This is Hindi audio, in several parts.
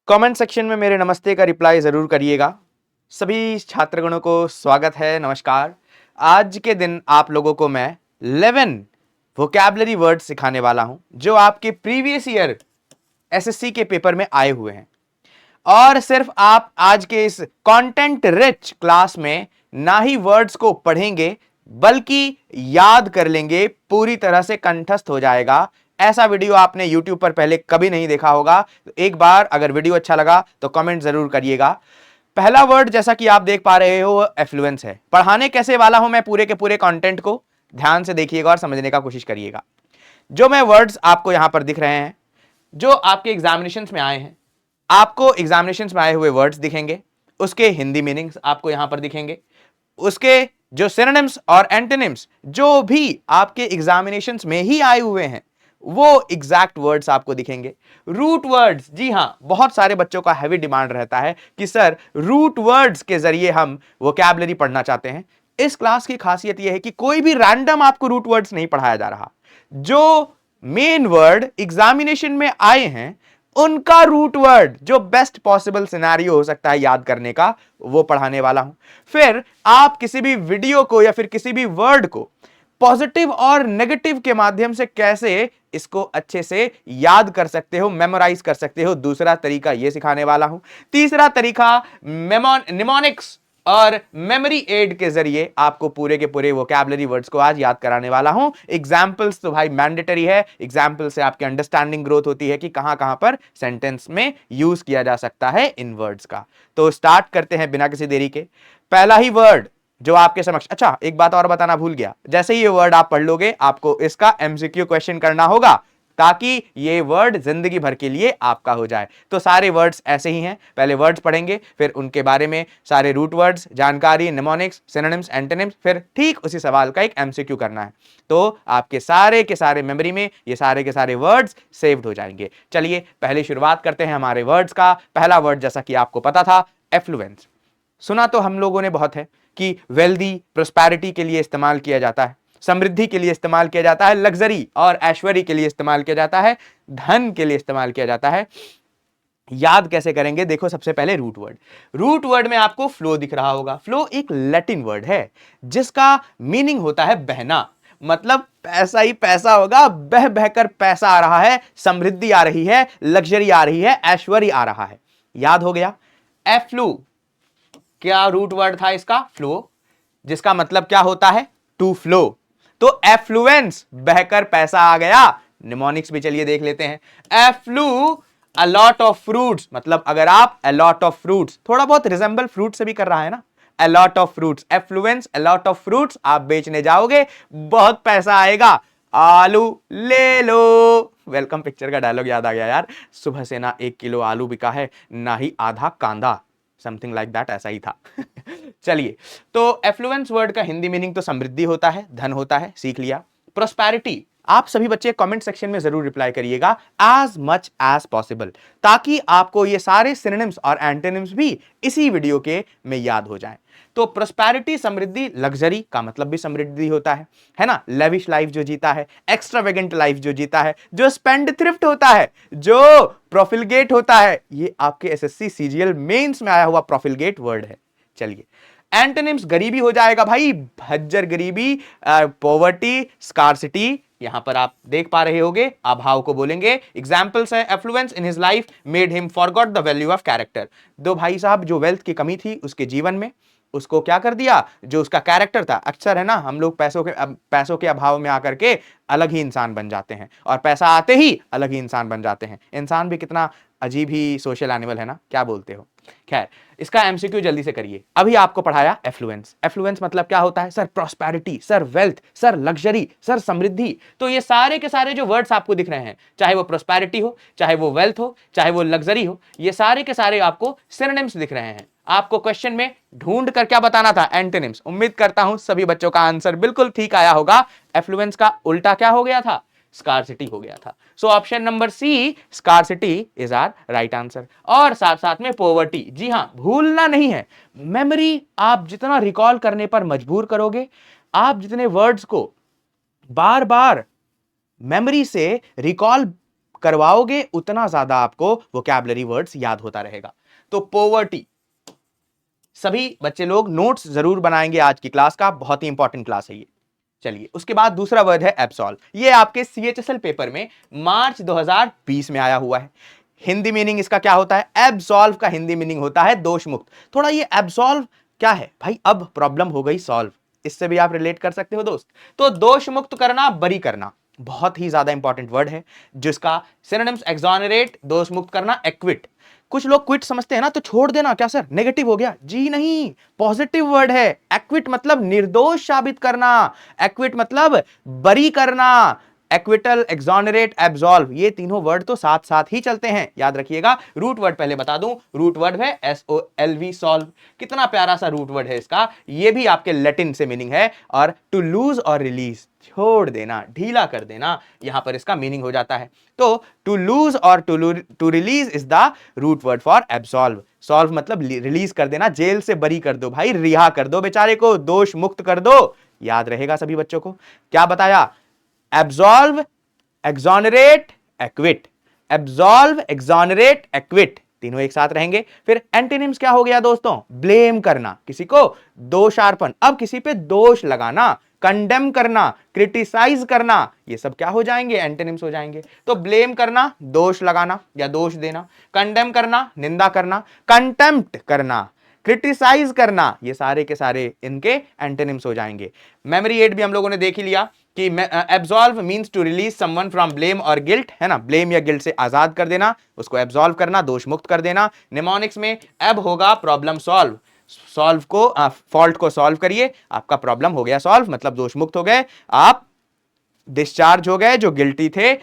कमेंट सेक्शन में मेरे नमस्ते का रिप्लाई जरूर करिएगा। सभी छात्रगणों को स्वागत है, नमस्कार। आज के दिन आप लोगों को मैं 11 वोकैबुलरी वर्ड सिखाने वाला हूं जो आपके प्रीवियस ईयर एसएससी के पेपर में आए हुए हैं। और सिर्फ आप आज के इस कंटेंट रिच क्लास में ना ही वर्ड्स को पढ़ेंगे बल्कि याद कर लेंगे, पूरी तरह से कंठस्थ हो जाएगा। ऐसा वीडियो आपने YouTube पर पहले कभी नहीं देखा होगा। तो एक बार अगर वीडियो अच्छा लगा तो कमेंट जरूर करिएगा। पहला वर्ड जैसा कि आप देख पा रहे हो एफ्लुएंस है। पढ़ाने कैसे वाला हूं मैं पूरे के पूरे कंटेंट को ध्यान से देखिएगा और समझने का कोशिश करिएगा। जो मैं वर्ड्स आपको यहां पर दिख रहे हैं, जो आपके एग्जामिनेशंस में आए हैं, आपको एग्जामिनेशंस में आए हुए वर्ड्स दिखेंगे, उसके हिंदी मीनिंग्स आपको यहां पर दिखेंगे, उसके जो सिनोनिम्स और एंटोनिम्स जो भी आपके एग्जामिनेशंस में ही आए हुए हैं वो एग्जैक्ट वर्ड्स आपको दिखेंगे। रूट वर्ड्स, जी हां, बहुत सारे बच्चों का हैवी डिमांड रहता है कि सर रूट वर्ड्स के जरिए हम वोकैबुलरी पढ़ना चाहते हैं। इस क्लास की खासियत यह है कि कोई भी रैंडम आपको रूट वर्ड्स नहीं पढ़ाया जा रहा। जो मेन वर्ड एग्जामिनेशन में आए हैं उनका रूट वर्ड जो बेस्ट पॉसिबल सिनेरियो हो सकता है याद करने का, वो पढ़ाने वाला हूं। फिर आप किसी भी वीडियो को या फिर किसी भी वर्ड को पॉजिटिव और नेगेटिव के माध्यम से कैसे इसको अच्छे से याद कर सकते हो, मेमोराइज कर सकते हो, दूसरा तरीका यह सिखाने वाला हूं। तीसरा तरीका निमोनिक्स और मेमोरी एड के जरिए आपको पूरे के पूरे वोकैबुलरी वर्ड्स को आज याद कराने वाला हूं। एग्जाम्पल्स तो भाई मैंडेटरी है, एग्जाम्पल से आपकी अंडरस्टैंडिंग ग्रोथ होती है कि कहां कहां पर सेंटेंस में यूज किया जा सकता है इन वर्ड्स का। तो स्टार्ट करते हैं बिना किसी देरी के। पहला ही वर्ड जो आपके समक्ष, अच्छा एक बात और बताना भूल गया, जैसे ही ये वर्ड आप पढ़ लोगे आपको इसका एमसीक्यू क्वेश्चन करना होगा ताकि ये वर्ड जिंदगी भर के लिए आपका हो जाए। तो सारे वर्ड्स ऐसे ही हैं, पहले वर्ड्स पढ़ेंगे फिर उनके बारे में सारे रूट वर्ड्स, जानकारी, निमोनिक्स, सिनोनिम्स, एंटोनिम्स, फिर ठीक उसी सवाल का एक एमसीक्यू करना है। तो आपके सारे के सारे मेमोरी में ये सारे के सारे वर्ड्स सेव्ड हो जाएंगे। चलिए पहले शुरुआत करते हैं हमारे वर्ड्स का। पहला वर्ड जैसा कि आपको पता था, एफ्लुएंस। सुना तो हम लोगों ने बहुत है कि वेल्दी, प्रोस्पैरिटी के लिए इस्तेमाल किया जाता है, समृद्धि के लिए इस्तेमाल किया जाता है, लग्जरी और ऐश्वर्य के लिए इस्तेमाल किया जाता है, धन के लिए इस्तेमाल किया जाता है। याद कैसे करेंगे? देखो सबसे पहले रूट वर्ड में आपको फ्लो दिख रहा होगा। फ्लो एक लैटिन वर्ड है जिसका मीनिंग होता है बहना। मतलब पैसा ही पैसा होगा, बह बहकर पैसा आ रहा है, समृद्धि आ रही है, लग्जरी आ रही है, ऐश्वर्य आ रहा है। याद हो गया। एफ्लू क्या रूट वर्ड था इसका? फ्लो, जिसका मतलब क्या होता है? To flow. तो एफ्लुएंस, बहकर पैसा आ गया। निमोनिक्स भी चलिए देख लेते हैं। एफ्लू अ लॉट ऑफ फ्रूट्स, मतलब अगर आप अ लॉट ऑफ फ्रूट्स, थोड़ा बहुत रिजेंबल फ्रूट से भी कर रहा है ना, a lot of fruits, affluence a lot of fruits, आप बेचने जाओगे बहुत पैसा आएगा, आलू ले लो। वेलकम पिक्चर का डायलॉग याद आ गया यार। सुबह से ना 1 किलो आलू बिका है, ना ही आधा कांदा, समथिंग लाइक दैट, ऐसा ही था। चलिए, तो एफ्लुएंस वर्ड का हिंदी मीनिंग तो समृद्धि होता है, धन होता है, सीख लिया। प्रोस्पैरिटी, आप सभी बच्चे कमेंट सेक्शन में जरूर रिप्लाई करिएगा एज मच एज पॉसिबल, ताकि आपको ये सारे सिनोनिम्स और एंटोनिम्स भी इसी वीडियो के में याद हो जाएं। तो प्रोस्पैरिटी, समृद्धि, लग्जरी का मतलब भी समृद्धि होता है ना। लेविश लाइफ जो जीता है, एक्स्ट्रावेगेंट लाइफ जो जीता है, जो स्पेंड थ्रिफ्ट होता है, जो प्रोफिलगेट होता है, ये आपके एसएससी सीजीएल मेंस में आया हुआ प्रोफिलगेट वर्ड है। चलिए, एंटोनिम्स, गरीबी हो जाएगा भाई, भज्जर गरीबी, पॉवर्टी, स्कार्सिटी, यहां पर आप देख पा रहे होगे, अभाव को बोलेंगे। एग्जांपल्स है, affluence in his life made him forgot the value of character. दो भाई साहब, जो वेल्थ की कमी थी उसके जीवन में, उसको क्या कर दिया, जो उसका कैरेक्टर था। अक्सर है ना, हम लोग पैसों के अभाव में आकर के अलग ही इंसान बन जाते हैं और पैसा आते ही अलग ही इंसान बन जाते हैं। इंसान भी कितना अजीब ही सोशल एनिमल है ना, क्या बोलते हो। खैर, इसका एमसीक्यू जल्दी से करिए। अभी आपको पढ़ाया एफ्लुएंस। एफ्लुएंस मतलब क्या होता है? Sir prosperity, sir wealth, sir luxury, sir समृद्धि। तो ये सारे के सारे जो वर्ड्स आपको दिख रहे हैं, चाहे वो प्रॉस्पेरिटी हो, चाहे वो वेल्थ हो, चाहे वो लग्जरी हो, ये सारे के सारे आपको सिनोनिम्स दिख रहे हैं। आपको क्वेश्चन में ढूंढ कर क्या बताना था? एंटोनिम्स। उम्मीद करता हूं सभी बच्चों का आंसर बिल्कुल ठीक आया होगा। एफ्लुएंस का उल्टा क्या हो गया था? स्कार्सिटी हो गया था। So option number C, scarcity is our right answer. और साथ साथ में पॉवर्टी, जी हां, भूलना नहीं है। मेमोरी आप जितना रिकॉल करने पर मजबूर करोगे, आप जितने वर्ड्स को बार बार मेमोरी से रिकॉल करवाओगे उतना ज्यादा आपको वोकैबुलरी वर्ड्स याद होता रहेगा। तो पोवर्टी, सभी बच्चे लोग नोट्स जरूर बनाएंगे आज की क्लास का, बहुत ही इंपॉर्टेंट क्लास है ये। चलिए, उसके बाद दूसरा वर्ड है एब्सॉल्व। ये आपके सीएचएसएल पेपर में मार्च 2020 में आया हुआ है। हिंदी मीनिंग इसका क्या होता है? एब्सॉल्व का हिंदी मीनिंग होता है दोष मुक्त। थोड़ा ये एब्सॉल्व क्या है भाई, अब प्रॉब्लम हो गई सॉल्व, इससे भी आप रिलेट कर सकते हो दोस्त। तो दोष मुक्त करना, बरी करना, बहुत ही ज्यादा इंपॉर्टेंट वर्ड है, जिसका सिनोनिम्स एक्सोनरेट, दोष मुक्त करना, एक्विट। कुछ लोग क्विट समझते हैं ना, तो छोड़ देना, क्या सर नेगेटिव हो गया? जी नहीं, पॉजिटिव वर्ड है। एक्विट मतलब निर्दोष साबित करना, एक्विट मतलब बरी करना। एक्विटल, एक्सोनरेट, एब्सॉल्व, ये तीनों वर्ड तो साथ साथ ही चलते हैं, याद रखिएगा। रूट वर्ड पहले बता दूं, रूट वर्ड है SOLV, सॉल्व। कितना प्यारा सा रूट वर्ड है इसका, ये भी आपके लैटिन से मीनिंग है। और टू लूज और रिलीज, छोड़ देना, ढीला कर देना, यहां पर इसका मीनिंग हो जाता है। तो टू लूज और to release is the root word for absolve. Solve मतलब रिलीज कर देना, जेल से बरी कर दो भाई, रिहा कर दो बेचारे को, दोष मुक्त कर दो। याद रहेगा सभी बच्चों को। क्या बताया? Absolve, exonerate, acquit. Absolve, exonerate, acquit, तीनों एक साथ रहेंगे। फिर एंटोनिम्स क्या हो गया दोस्तों? ब्लेम करना, किसी को दोषारोपण, अब किसी पे दोष लगाना, कंडेम करना, क्रिटिसाइज करना, ये सब क्या हो जाएंगे? एंटोनिम्स हो जाएंगे। तो ब्लेम करना, दोष लगाना या दोष देना, कंडेम करना, निंदा करना, कंटेम्प्ट करना, क्रिटिसाइज करना, ये सारे के सारे इनके एंटोनिम्स हो जाएंगे। मेमोरी एड भी हम लोगों ने देख ही लिया कि absolve means to release someone from blame और गिल्ट, है ना, ब्लेम या गिल्ट से आजाद कर देना, उसको एब्सॉल्व करना, दोष मुक्त कर देना। निमोनिक्स में एब होगा प्रॉब्लम सॉल्व, सॉल्व को फॉल्ट को सॉल्व करिए, आपका प्रॉब्लम हो गया सॉल्व, मतलब दोष मुक्त हो गए, आप डिस्चार्ज हो गए, जो गिल्टी थे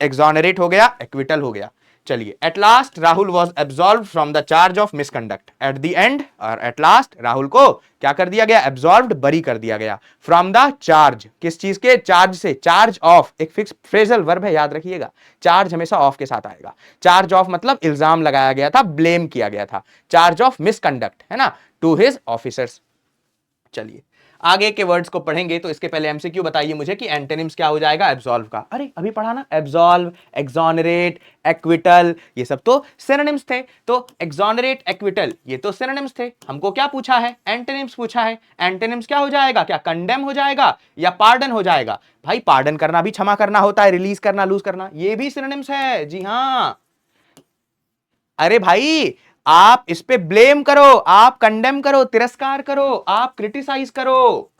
एक्सोनरेट हो गया, एक्विटल हो गया। चलिए, at last Rahul was absolve from the charge of misconduct. At the end और एट लास्ट राहुल को क्या कर दिया गया? एब्सॉल्व्ड, बरी कर दिया गया। फ्रॉम द चार्ज, किस चीज के? चार्ज से। चार्ज ऑफ एक फिक्स फ्रेजल वर्ब है, याद रखिएगा, चार्ज हमेशा ऑफ के साथ आएगा। चार्ज ऑफ मतलब इल्जाम लगाया गया था, ब्लेम किया गया था। चार्ज ऑफ मिसकंडक्ट, है ना, टू हिज ऑफिसर्स। चलिए, आगे के वर्ड्स को पढ़ेंगे तो इसके पहले एमसीक्यू बताइए मुझे कि एंटोनिम्स क्या हो जाएगा एब्सॉल्व का। अरे अभी पढ़ा ना, एब्सॉल्व, एक्सोनरेट, एक्विटल, ये सब तो सिनोनिम्स थे। तो एक्सोनरेट, एक्विटल, ये तो सिनोनिम्स थे। हमको क्या पूछा है? एंटोनिम्स पूछा है। एंटोनिम्स क्या हो जाएगा? क्या कंडेम हो जाएगा या पार्डन हो जाएगा? भाई पार्डन करना भी क्षमा करना होता है, रिलीज करना, लूज करना, ये भी सिनोनिम्स है। जी हां, अरे भाई आप इस पे ब्लेम करो, आप कंडेम करो, तिरस्कार करो, आप क्रिटिसाइज करो,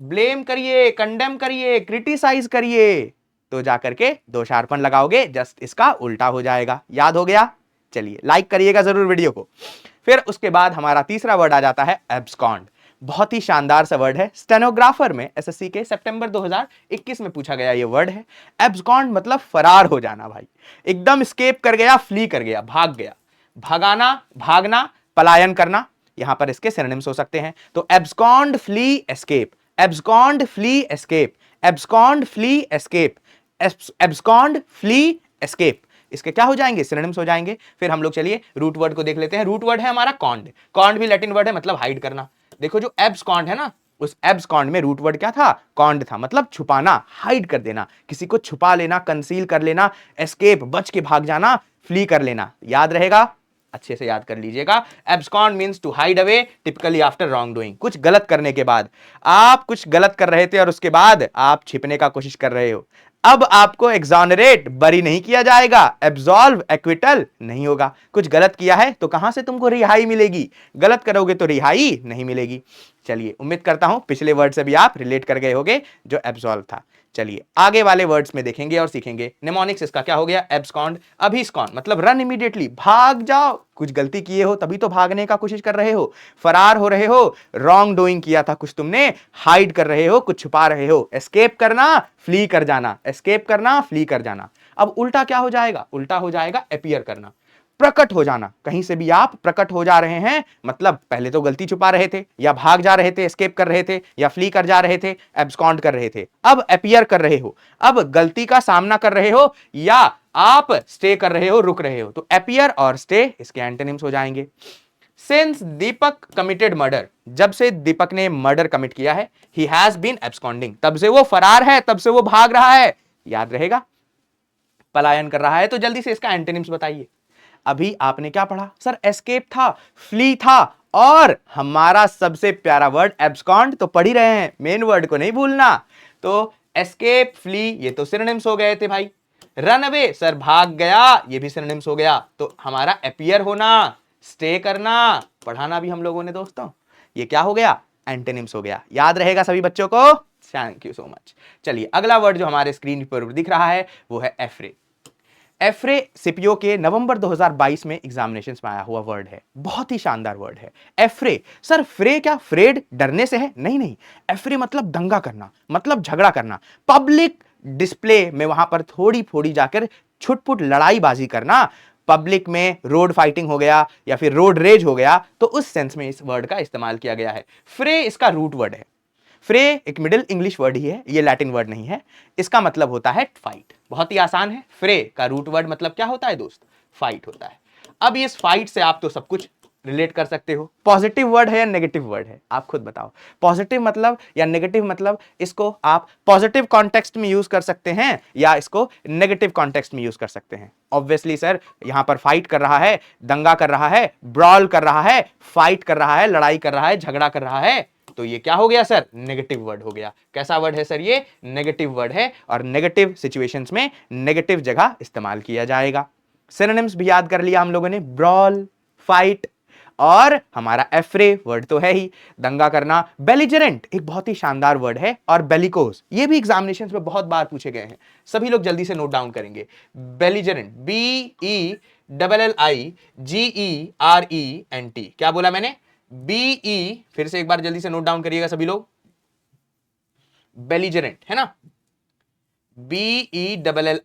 ब्लेम करिए, कंडेम करिए, क्रिटिसाइज करिए, तो जाकर के दोषारोपण लगाओगे, जस्ट इसका उल्टा हो जाएगा। याद हो गया? चलिए, लाइक करिएगा जरूर वीडियो को। फिर उसके बाद हमारा तीसरा वर्ड आ जाता है एब्सकॉन्ड। बहुत ही शानदार सा वर्ड है, स्टेनोग्राफर में एसएससी के सितंबर 2021 में पूछा गया ये वर्ड है। एब्सकॉन्ड मतलब फरार हो जाना भाई, एकदम स्केप कर गया, फ्ली कर गया, भाग गया। भगाना, भागना, पलायन करना, यहां पर इसके सिनोनिम्स हो सकते हैं। तो abscond, flee, escape, abscond, flee, escape, abscond, flee, escape, abscond, flee, escape, इसके क्या हो जाएंगे? सिनोनिम्स हो जाएंगे। फिर हम लोग चलिए रूट वर्ड को देख लेते हैं। रूट वर्ड है हमारा कॉन्ड। कॉन्ड भी लैटिन वर्ड है, मतलब हाइड करना। देखो जो एब्सकॉन्ड है ना, उस एब्सकॉन्ड में रूट वर्ड क्या था? कॉन्ड था, मतलब छुपाना, हाइड कर देना, किसी को छुपा लेना, कंसील कर लेना, एस्केप बच के भाग जाना, फ्ली कर लेना। याद रहेगा, अच्छे से याद कर लीजिएगा। Abscond means to hide away, typically after wrongdoing, कुछ गलत करने के बाद। आप कुछ गलत कर रहे थे और उसके बाद आप छिपने का कोशिश कर रहे हो, अब आपको एक्सोनरेट, बरी नहीं किया जाएगा, एब्सॉल्व, एक्विटल नहीं होगा। कुछ गलत किया है तो कहां से तुमको रिहाई मिलेगी? गलत करोगे तो रिहाई नहीं मिलेगी। चलिए, उम्मीद करता हूं पिछले वर्ड से भी आप रिलेट कर गए होंगे जो एब्सॉल्व था। चलिए आगे वाले वर्ड्स में देखेंगे और सीखेंगे। निमोनिक्स इसका क्या हो गया? एब्सकॉन्ड। अभिस्कॉन्ड मतलब रन इमीडिएटली, भाग जाओ, कुछ गलती किए हो तभी तो भागने का कोशिश कर रहे हो, फरार हो रहे हो, रॉन्ग डूइंग किया था कुछ तुमने, हाइड कर रहे हो, कुछ छुपा रहे हो। एस्केप करना, फ्ली कर जाना, एस्केप करना, फ्ली कर जाना। अब उल्टा क्या हो जाएगा? उल्टा हो जाएगा अपीयर करना, प्रकट हो जाना। कहीं से भी आप प्रकट हो जा रहे हैं, मतलब पहले तो गलती छुपा रहे थे, या भाग जा रहे थे, एस्केप कर रहे थे, या फ्ली कर जा रहे थे, एब्सकॉन्ड कर रहे थे। अब अपीयर कर रहे हो, अब गलती का सामना कर रहे हो, या आप स्टे कर रहे हो, रुक रहे हो। तो अपीयर और स्टे इसके एंटोनिम्स हो जाएंगे। सिंस दीपक कमिटेड मर्डर, जब से दीपक ने मर्डर कमिट किया है, ही हैज बीन एब्सकॉन्डिंग, तब से वो फरार है, तब से वो भाग रहा है। याद रहेगा। पलायन कर रहा है, तो जल्दी से इसका एंटोनिम्स बताइए। अभी आपने क्या पढ़ा सर? एस्केप था, फ्ली था, और हमारा सबसे प्यारा वर्ड एब्सकॉन्ड तो पढ़ ही रहे हैं, मेन वर्ड को नहीं भूलना। तो एस्केप, फ्ली ये तो सिनोनिम्स हो गए थे भाई। रन अवे सर भाग गया, ये भी सिनोनिम्स हो गया। तो हमारा अपीयर होना, स्टे करना, पढ़ाना भी हम लोगों ने दोस्तों, ये क्या हो गया? एंटोनिम्स हो गया। याद रहेगा सभी बच्चों को? Thank you so much. चलिए अगला वर्ड जो हमारे स्क्रीन पर दिख रहा है वो है एफ्रे। एफ्रे सीपीओ के नवंबर 2022 में एग्जामिनेशंस में आया हुआ वर्ड है, बहुत ही शानदार वर्ड है एफ्रे। सर फ्रे क्या फ्रेड डरने से है? नहीं नहीं, एफ्रे मतलब दंगा करना, मतलब झगड़ा करना, पब्लिक डिस्प्ले में वहां पर थोड़ी थोड़ी जाकर छुटपुट लड़ाईबाजी करना, पब्लिक में रोड फाइटिंग हो गया या फिर रोड रेज हो गया, तो उस सेंस में इस वर्ड का इस्तेमाल किया गया है। फ्रे इसका रूट वर्ड है। फ्रे एक मिडिल इंग्लिश वर्ड ही है, ये लैटिन वर्ड नहीं है। इसका मतलब होता है फाइट। बहुत ही आसान है, फ्रे का रूट वर्ड मतलब क्या होता है दोस्त? फाइट होता है। अब इस फाइट से आप तो सब कुछ रिलेट कर सकते हो। पॉजिटिव वर्ड है या नेगेटिव वर्ड है, आप खुद बताओ। पॉजिटिव मतलब या नेगेटिव मतलब, इसको आप पॉजिटिव कॉन्टेक्स्ट में यूज कर सकते हैं या इसको नेगेटिव कॉन्टेक्स्ट में यूज कर सकते हैं। ऑब्वियसली सर यहां पर फाइट कर रहा है, दंगा कर रहा है, ब्रॉल कर रहा है, फाइट कर रहा है, लड़ाई कर रहा है, झगड़ा कर रहा है, तो ये क्या हो गया सर? नेगेटिव वर्ड हो गया। कैसा वर्ड है सर? ये नेगेटिव वर्ड है, और नेगेटिव सिचुएशंस में नेगेटिव जगह इस्तेमाल किया जाएगा। सिनोनिम्स भी याद कर लिया हम लोगों ने, ब्रॉल, फाइट, और हमारा एफ्रे वर्ड तो है ही, दंगा करना। बेलिजरेंट एक बहुत ही शानदार वर्ड है, और बेलिकोस ये भी एग्जामिनेशंस में बहुत बार पूछे गए हैं, सभी लोग जल्दी से नोट डाउन करेंगे। बेलिजरेंट, BELLIGERENT, क्या बोला मैंने? BE, फिर से एक बार जल्दी से नोट डाउन करिएगा सभी लोग, बेलिजरेंट है ना, BELLIGERENT,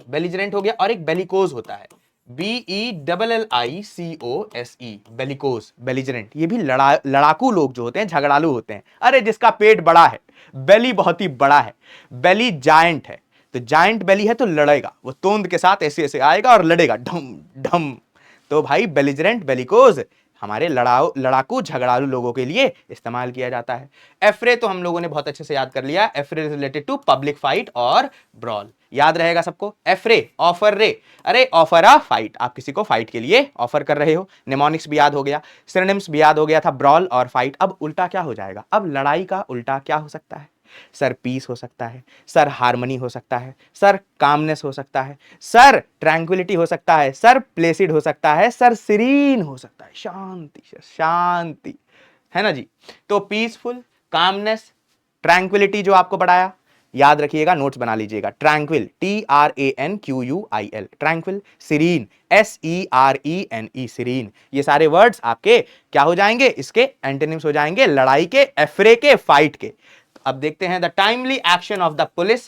बेलिजरेंट हो गया। और एक बेलिकोज होता है, BELLICOSE, बेलिकोज, बेलिजरेंट, ये भी लड़ाकू लोग जो होते हैं, झगड़ालू होते हैं। अरे जिसका पेट बड़ा है, बेली बहुत ही बड़ा है, बेली जायंट है, तो जायंट बेली है तो लड़ेगा, वो तोंद के साथ ऐसे ऐसे आएगा और लड़ेगा ढम ढम। तो भाई बेलिजरेंट, बेलिकोज हमारे लड़ाकू झगड़ालू लोगों के लिए इस्तेमाल किया जाता है। एफ्रे तो हम लोगों ने बहुत अच्छे से याद कर लिया, एफ्रे रिलेटेड टू पब्लिक फाइट और ब्रॉल, याद रहेगा सबको। एफ्रे, ऑफर रे, अरे ऑफर अ फाइट, आप किसी को फाइट के लिए ऑफर कर रहे हो। निमोनिक्स भी याद हो गया, सिनोनिम्स भी याद हो गया था, ब्रॉल और फाइट। अब उल्टा क्या हो जाएगा? अब लड़ाई का उल्टा क्या हो सकता है? सर पीस हो सकता है, सर हार्मनी हो सकता है, सर कामनेस हो सकता है, सर ट्रैंक्विलिटी हो सकता है, सर प्लेसिड हो सकता है, सर सीरीन हो सकता है, शांति शांति, है ना जी। तो पीसफुल, कामनेस, ट्रैंक्विलिटी जो आपको पढ़ाया, याद रखिएगा, नोट्स बना लीजिएगा। Tranquil, TRANQUIL, tranquil, serene, SERENE, serene, ये सारे वर्ड्स आपके क्या हो जाएंगे? इसके एंटोनिम्स हो जाएंगे, लड़ाई के, एफ्रे के, फाइट के। अब देखते हैं the timely action of the police,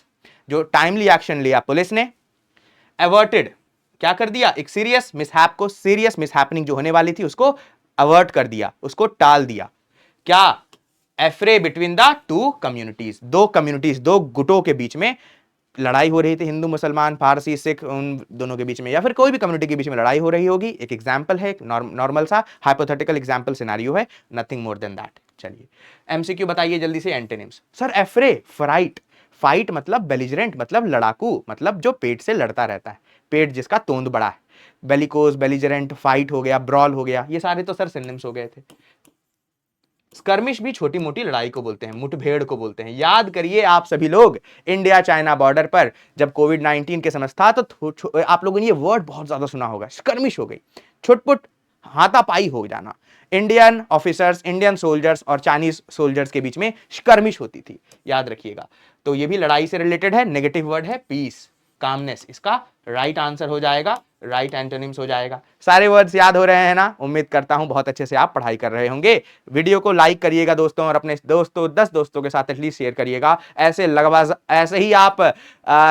जो टाइमली एक्शन लिया पुलिस ने, अवर्टेड, क्या कर दिया? एक सीरियस मिसहैप को, सीरियस मिसहैपनिंग जो होने वाली थी उसको अवर्ट कर दिया, उसको टाल दिया। क्या? एफ्रे बिटवीन द टू कम्युनिटीज, दो कम्युनिटीज, दो गुटों के बीच में लड़ाई हो रही थी, हिंदू मुसलमान पारसी सिख, उन दोनों के बीच में, या फिर कोई भी कम्युनिटी के बीच में लड़ाई हो रही होगी। एक एग्जांपल है, एक नॉर्मल सा हाइपोथेटिकल एग्जांपल सिनेरियो है, नथिंग मोर देन दैट। चलिए एमसीक्यू बताइए जल्दी से, एंटोनिम्स। सर एफ्रे, फ्राइट, फाइट मतलब बेलिजरेंट मतलब लड़ाकू, मतलब जो पेट से लड़ता रहता है, पेट जिसका तोंद बड़ा है। बेलिकोस, बेलिजरेंट, फाइट हो गया, ब्रॉल हो गया, ये सारे तो सर सिनोनिम्स हो गए थे। स्कर्मिश भी छोटी मोटी लड़ाई को बोलते हैं, मुठभेड़ को बोलते हैं। याद करिए आप सभी लोग, इंडिया चाइना बॉर्डर पर जब कोविड-19 के समय था तो आप लोगों ने ये वर्ड बहुत ज्यादा सुना होगा, स्कर्मिश हो गई, छुटपुट हाथापाई हो जाना। इंडियन ऑफिसर्स, इंडियन सोल्जर्स और चाइनीज सोल्जर्स के बीच में स्कर्मिश होती थी, याद रखिएगा। तो ये भी लड़ाई से रिलेटेड है। नेगेटिव वर्ड है पीस, कामनेस, इसका राइट आंसर हो जाएगा, राइट एंटोनिम्स हो जाएगा। सारे वर्ड्स याद हो रहे हैं ना? उम्मीद करता हूं बहुत अच्छे से आप पढ़ाई कर रहे होंगे। वीडियो को लाइक करिएगा दोस्तों, और अपने दोस्तों 10 दोस्तों के साथ एटलीस्ट शेयर करिएगा। ऐसे लगभग ऐसे ही आप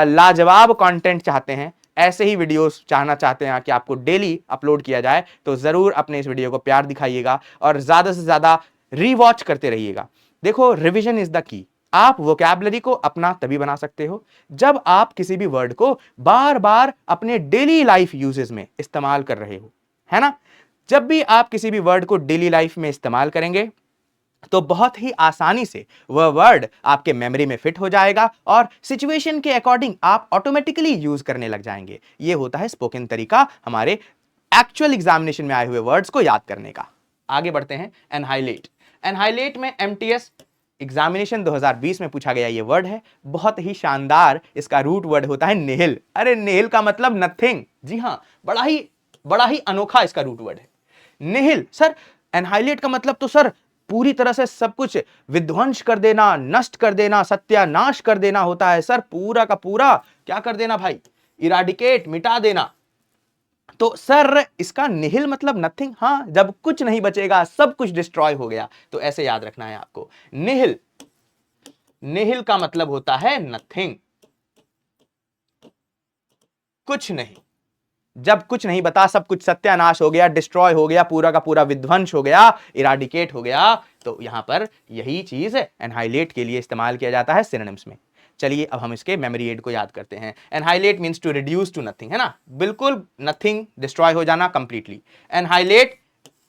लाजवाब कंटेंट चाहते हैं, ऐसे ही वीडियोस चाहना चाहते हैं कि आपको डेली अपलोड किया जाए, तो जरूर अपने इस वीडियो को प्यार दिखाइएगा और ज्यादा से ज्यादा रीवॉच करते रहिएगा। देखो, रिवीजन इज द की। आप वोकैबुलरी को अपना तभी बना सकते हो जब आप किसी भी वर्ड को बार बार अपने डेली लाइफ यूजेस में इस्तेमाल कर रहे हो, है ना। जब भी आप किसी भी वर्ड को डेली लाइफ में इस्तेमाल करेंगे तो बहुत ही आसानी से वह वर्ड आपके मेमोरी में फिट हो जाएगा और सिचुएशन के अकॉर्डिंग आप ऑटोमेटिकली यूज करने लग जाएंगे। यह होता है स्पोकन तरीका हमारे एक्चुअल एग्जामिनेशन में आए हुए वर्ड्स को याद करने का। आगे बढ़ते हैं। एनहाइलेट। एनहाइलेट में एमटीएस एग्जामिनेशन 2020 में पूछा गया ये वर्ड है। बहुत ही शानदार इसका रूट वर्ड होता है निहिल। अरे निहिल का मतलब नथिंग। जी हां, बड़ा ही अनोखा इसका रूट वर्ड है निहिल। सर एनहाइलेट का मतलब तो सर पूरी तरह से सब कुछ विध्वंस कर देना, नष्ट कर देना, सत्यानाश कर देना होता है सर। पूरा का पूरा क्या कर देना भाई? इराडिकेट, मिटा देना। तो सर इसका निहिल मतलब नथिंग। हां, जब कुछ नहीं बचेगा, सब कुछ डिस्ट्रॉय हो गया, तो ऐसे याद रखना है आपको। निहिल, निहिल का मतलब होता है नथिंग, कुछ नहीं। जब कुछ नहीं बता, सब कुछ सत्यानाश हो गया, डिस्ट्रॉय हो गया, पूरा का पूरा विध्वंस हो गया, इराडिकेट हो गया, तो यहां पर यही चीज एनहाइलेट के लिए इस्तेमाल किया जाता है सिनोनिम्स में। चलिए अब हम इसके मेमोरी एड को याद करते हैं। Annihilate means to reduce to nothing, है ना, बिल्कुल नथिंग, डिस्ट्रॉय हो जाना कंप्लीटली। एनहाइलेट,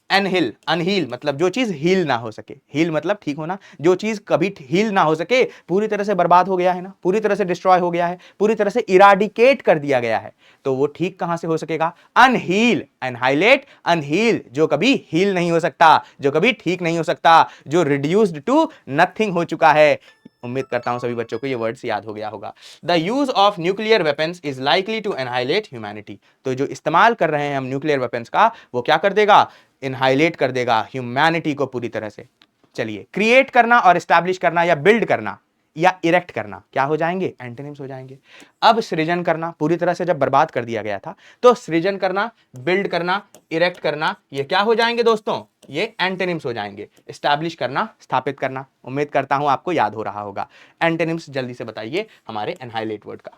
एनहिल, अनहील मतलब जो चीज हील ना हो सके, हील मतलब ठीक होना, जो चीज कभी हील ना हो सके, पूरी तरह से बर्बाद हो गया है ना, पूरी तरह से डिस्ट्रॉय हो गया है, पूरी तरह से इराडिकेट कर दिया गया है, तो वो ठीक कहां से हो सकेगा? अनहील। एनहाइलेट, अनहील, जो कभी हील नहीं हो सकता, जो कभी ठीक नहीं हो सकता, जो रिड्यूस्ड टू नथिंग हो चुका है। उम्मीद करता हूं सभी बच्चों को ये वर्ड्स याद हो गया होगा। The use of nuclear weapons is likely to annihilate humanity. तो जो इस्तेमाल कर रहे हैं हम न्यूक्लियर वेपन्स का, वो क्या कर देगा? इनहाइलेट कर देगा ह्यूमैनिटी को पूरी तरह से। चलिए, क्रिएट करना और एस्टैब्लिश करना या बिल्ड करना या इरेक्ट करना क्या हो जाएंगे? एंटोनिम्स हो जाएंगे। अब सृजन करना, पूरी तरह से जब बर्बाद कर दिया गया था, तो सृजन करना, बिल्ड करना, इरेक्ट करना, ये क्या हो जाएंगे दोस्तों? ये एंटोनिम्स हो जाएंगे। एस्टैब्लिश करना, स्थापित करना। उम्मीद करता हूं आपको याद हो रहा होगा। एंटोनिम्स जल्दी से बताइए हमारे एनहाइलेट वर्ड का।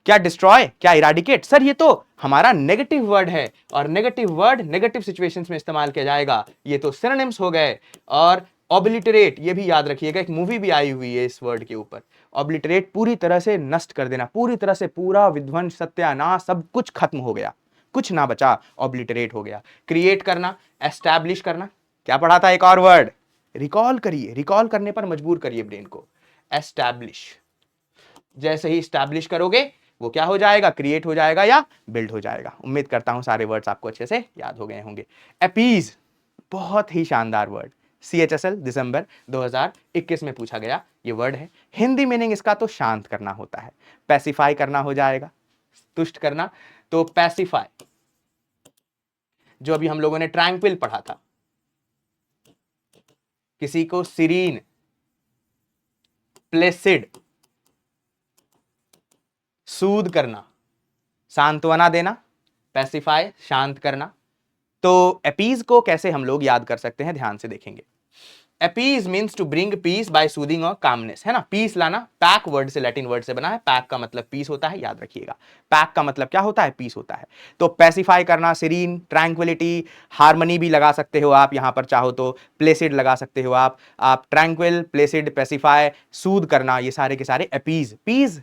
क्या डिस्ट्रॉय, क्या इराडिकेट? सर ये तो हमारा नेगेटिव वर्ड है, और नेगेटिव वर्ड नेगेटिव सिचुएशंस में इस्तेमाल किया जाएगा। ये तो सिनोनिम्स हो गए। और ऑब्लिटरेट, ये भी याद रखिएगा, एक मूवी भी आई हुई है इस वर्ड के ऊपर। ऑब्लिटरेट पूरी तरह से नष्ट कर देना, पूरी तरह से पूरा विध्वंस, सत्यानाश, सब कुछ खत्म हो गया, कुछ ना बचा, ऑब्लिटरेट हो गया। क्रिएट करना, एस्टैब्लिश करना। क्या पढ़ा था? एक और वर्ड रिकॉल करिए, रिकॉल करने पर मजबूर करिए ब्रेन को। एस्टैब्लिश, जैसे ही एस्टैब्लिश करोगे वो क्या हो जाएगा? क्रिएट हो जाएगा या बिल्ड हो जाएगा। उम्मीद करता हूं सारे वर्ड्स आपको अच्छे से याद हो गए होंगे। अपीज, बहुत ही शानदार वर्ड। CHSL दिसंबर 2021 में पूछा गया ये वर्ड है। हिंदी मीनिंग इसका तो शांत करना होता है। पैसिफाई करना हो जाएगा, तुष्ट करना। तो पैसिफाई, जो अभी हम लोगों ने ट्रैंक्विल पढ़ा था, किसी को सीरीन, प्लेसिड, सूद करना, सांत्वना देना, पैसिफाई, शांत करना। तो अपीज को कैसे हम लोग याद कर सकते हैं, ध्यान से देखेंगे। Appease means to bring peace by soothing और कामनेस, है ना, पीस लाना। पैक वर्ड से, लैटिन वर्ड से बना है। पैक का मतलब पीस होता है, याद रखिएगा। पैक का मतलब क्या होता है? पीस होता है। तो पैसिफाई करना, सीरीन, ट्रैंक्विलिटी, हार्मनी भी लगा सकते हो आप यहां पर, चाहो तो प्लेसिड लगा सकते हो आप ट्रैंक्विल, प्लेसिड, पैसिफाई, सूद करना, ये सारे के सारे अपीज। पीस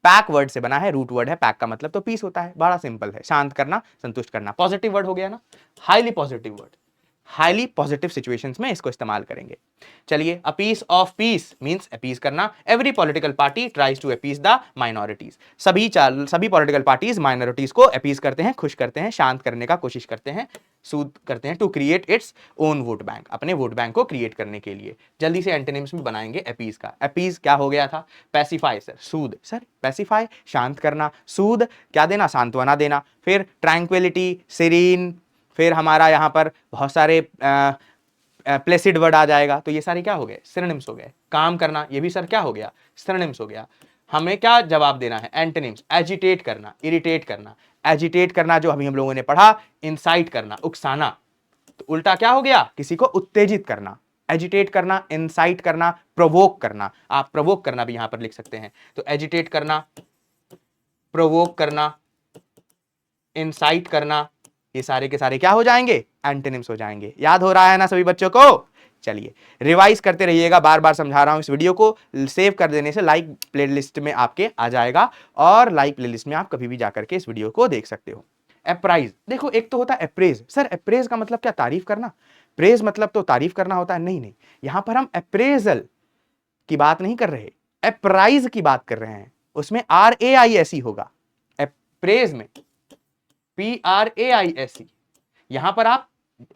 पैक वर्ड से बना है, रूट वर्ड है। पैक का मतलब तो पीस होता है, बड़ा सिंपल है, शांत करना, संतुष्ट करना। पॉजिटिव वर्ड हो गया ना, highly positive word. Highly positive situations में इसको इस्तेमाल करेंगे। चलिए, a piece of peace means appease करना। Every political party tries to appease the minorities. सभी पॉलिटिकल पार्टीज माइनॉरिटीज को अपीज करते हैं, खुश करते हैं, शांत करने का कोशिश करते हैं, सूद करते हैं। To create its own vote bank, अपने वोट बैंक को क्रिएट करने के लिए। जल्दी से एंटोनिम्स में बनाएंगे अपीज का। अपीज क्या हो गया था? पैसिफाई सर, सूद। सर पैसिफाई, शांत करना, सूद क्या देना? सांत्वना देना। फिर ट्रैंक्विलिटी, सीरीन, फिर हमारा यहां पर बहुत सारे प्लेसिड वर्ड आ जाएगा। तो ये सारे क्या हो गए? सिनोनिम्स हो गए। काम करना, ये भी सर क्या हो गया? सिनोनिम्स हो गया। हमें क्या जवाब देना है? एंटोनिम्स। एजिटेट करना, इरिटेट करना। एजिटेट करना जो अभी हम लोगों ने पढ़ा, इंसाइट करना, उकसाना। तो उल्टा क्या हो गया? किसी को उत्तेजित करना। एजिटेट करना, इंसाइट करना, प्रोवोक करना। आप प्रोवोक करना भी यहां पर लिख सकते हैं। तो एजिटेट करना, प्रोवोक करना, इंसाइट करना, ये सारे के सारे क्या हो जाएंगे? एंटोनिम्स हो जाएंगे। याद हो रहा है ना सभी बच्चों को? चलिए, रिवाइज करते रहिएगा, बार बार समझा रहा हूं। इस वीडियो को सेव कर देने से लाइक प्लेलिस्ट में आपके आ जाएगा, और लाइक प्लेलिस्ट में आप कभी भी जाकर के इस वीडियो को देख सकते हो। अप्राइज, देखो एक तो होता है अप्रेज। सर अप्रेज का मतलब क्या? तारीफ करना। प्रेज मतलब तो तारीफ करना होता है, नहीं नहीं, यहां पर हम अप्रेजल की बात नहीं कर रहे, अप्राइज की बात कर रहे हैं, उसमें RAISE होगा, अप्रेज में PRAISE, यहां पर आप